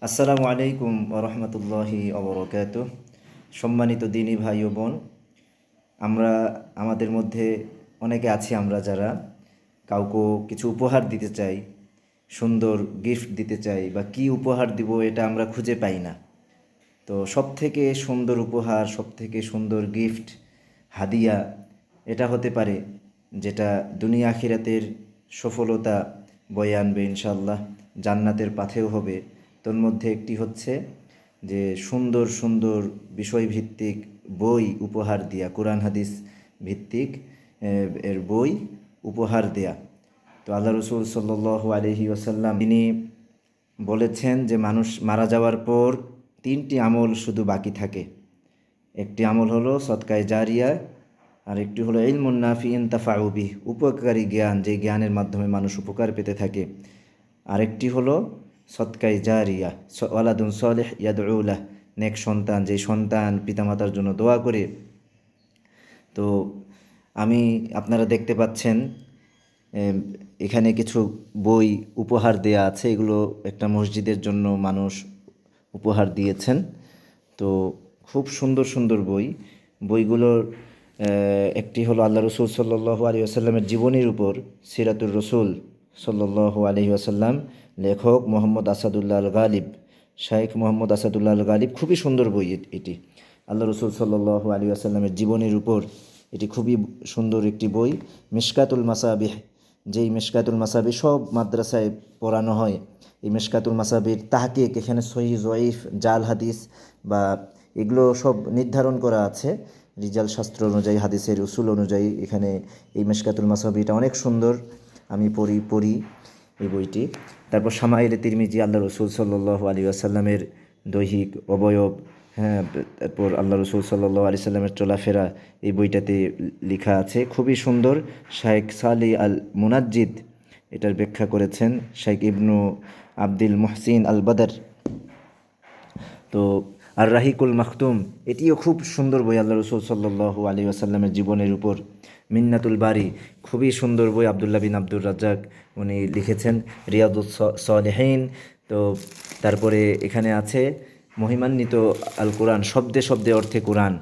আসসালামু আলাইকুম রহমতুল্লাহি অবরকাতুহ। সম্মানিত দিনী ভাই ও বোন, আমরা আমাদের মধ্যে অনেকে আছি আমরা যারা কাউকে কিছু উপহার দিতে চাই, সুন্দর গিফট দিতে চাই, বা কি উপহার দিব এটা আমরা খুঁজে পাই না। তো সবথেকে সুন্দর উপহার, সবথেকে সুন্দর গিফট, হাদিয়া এটা হতে পারে যেটা দুনিয়া আখিরাতের সফলতা বয়ে আনবে ইনশাল্লাহ, জান্নাতের পাথেও হবে। তোর মধ্যে একটি হচ্ছে যে সুন্দর সুন্দর বিষয়ভিত্তিক বই উপহার দেয়া, কোরআন হাদিস ভিত্তিক এর বই উপহার দেয়া। তো আল্লাহ রসুল সাল্লাল্লাহু আলাইহি ওয়াসাল্লাম তিনি বলেছেন যে মানুষ মারা যাওয়ার পর তিনটি আমল শুধু বাকি থাকে। একটি আমল হলো সদকায়ে জারিয়া, আর একটি হলো ইলমুন নাফিউন তাফাউ বিহি, উপকারী জ্ঞান, যে জ্ঞানের মাধ্যমে মানুষ উপকার পেতে থাকে। আরেকটি হলো সদকায়ে জারিয়া, ওয়ালাদুন সালিহ ইয়াদউ লাহ, নেক সন্তান, যে সন্তান পিতামাতার জন্য দোয়া করে। তো আপনারা দেখতে পাচ্ছেন এখানে কিছু বই উপহার দেয়া আছে। এগুলো একটা মসজিদের জন্য মানুষ উপহার দিয়েছেন। তো খুব সুন্দর সুন্দর বইগুলোর একটি হলো আল্লাহ রসুল সাল্লাল্লাহু আলাইহি ওয়াসাল্লামের জীবনীর উপর, সিরাতুর রসুল সাল্লাল্লাহু আলাইহি ওয়াসাল্লাম, লেখক মোহাম্মদ আসাদুল্লাহ আল গালিব, শাইখ মোহাম্মদ আসাদুল্লাহ আল গালিব। খুবই সুন্দর বই এটি, আল্লাহ রসুল সাল্লাল্লাহু আলাইহি ওয়াসাল্লামের জীবনীর উপর। এটি খুবই সুন্দর একটি বই। মিশকাতুল মাসাবিহ, যেই মিশকাতুল মাসাবিহ সব মাদ্রাসায় পড়ানো হয়, এই মিশকাতুল মাসাবির তাহকিক, এখানে সহিহ জয়ীফ, জাল হাদিস বা এগুলো সব নির্ধারণ করা আছে রিজাল শাস্ত্র অনুযায়ী, হাদিসের উসুল অনুযায়ী। এখানে এই মিশকাতুল মাসাবিটা অনেক সুন্দর, আমি পড়ি এই বইটি। তারপর শামাইলে তিরমিজি, আল্লাহ রসুল সাল্লাল্লাহু আলাইহি ওয়াসাল্লামের দৈহিক অবয়ব, হ্যাঁ, তারপর আল্লাহ রসুল সাল্লাল্লাহু আলাইহি সাল্লামের চলাফেরা, এই বইটাতে লেখা আছে, খুবই সুন্দর। শাইখ সালি আল মুনাজ্জিদ এটার ব্যাখ্যা করেছেন, শাইখ ইবনু আব্দুল মুহসিন আল বদর। তো আর রাহিকুল মাখতুম, এটিও খুব সুন্দর বই, আল্লাহ রসুল সাল্লাল্লাহু আলাইহি ওয়াসাল্লামের জীবনের উপর। মিন্নাতুল বারি, খুবই সুন্দর বই, আবদুল্লাহ বিন আব্দুর রাজ্জাক উনি লিখেছেন। রিয়াদুস সালেহীন। তো তারপরে এখানে আছে মহিমান্বিত আল কোরআন, শব্দে শব্দে অর্থে কোরআন,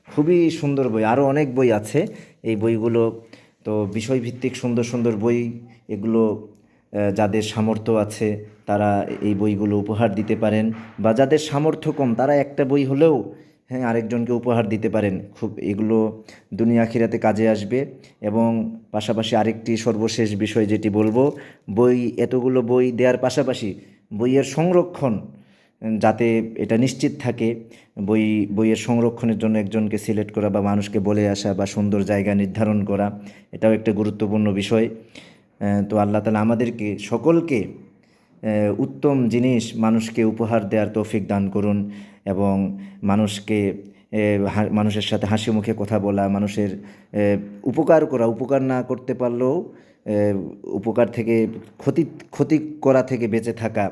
খুবই সুন্দর বই। আরও অনেক বই আছে এই বইগুলো। তো বিষয়ভিত্তিক সুন্দর সুন্দর বই এগুলো। যাদের সামর্থ্য আছে তারা এই বইগুলো উপহার দিতে পারেন, বা যাদের সামর্থ্য কম তারা একটা বই হলেও আরেকজনকে উপহার দিতে পারেন। খুব এগুলো দুনিয়া আখিরাতে কাজে আসবে। এবং পাশাপাশি আরেকটি সর্বশেষ বিষয় যেটি বলবো, এতগুলো বই দেওয়ার পাশাপাশি বইয়ের সংরক্ষণ যাতে এটা নিশ্চিত থাকে, বইয়ের সংরক্ষণের জন্য একজনকে সিলেক্ট করা বা মানুষকে বলে আসা বা সুন্দর জায়গা নির্ধারণ করা, এটাও একটা গুরুত্বপূর্ণ বিষয়। তো আল্লাহ তাআলা আমাদেরকে সকলকে উত্তম জিনিস মানুষকে উপহার দেওয়ার তৌফিক দান করুন, এবং মানুষের সাথে হাসি মুখে কথা বলা, মানুষের উপকার করা, উপকার না করতে পারলেও উপকার থেকে ক্ষতি করা থেকে বেঁচে থাকা,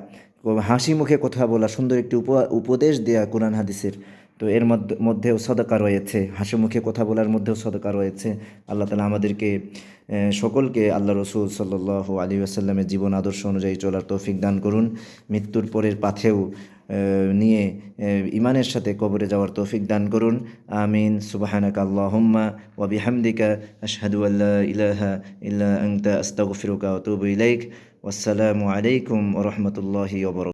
হাসি মুখে কথা বলা, সুন্দর একটি উপদেশ দেয়া কোরআন হাদিসের। তো এর মধ্যেও সদকা রয়েছে, হাসি মুখে কথা বলার মধ্যেও সদকা রয়েছে। আল্লাহ তাআলা আমাদেরকে সকলকে আল্লাহ রসুল সাল্লাল্লাহু আলাইহি ওয়াসাল্লামের জীবন আদর্শ অনুযায়ী চলার তৌফিক দান করুন। মৃত্যুর পরের পাথেও নিয়ে ইমানের সাথে কবরে যাওয়ার তৌফিক দান করুন। আমিন। সুবহানাকা আল্লাহুম্মা ওয়া বিহামদিকা আশহাদু আল্লা ইলাহা ইল্লা আনতা আস্তাগফিরুকা ওয়া আতুবু ইলাইক। ওয়াসসালামু আলাইকুম ওয়া রাহমাতুল্লাহি ওয়া বারাকাতুহু।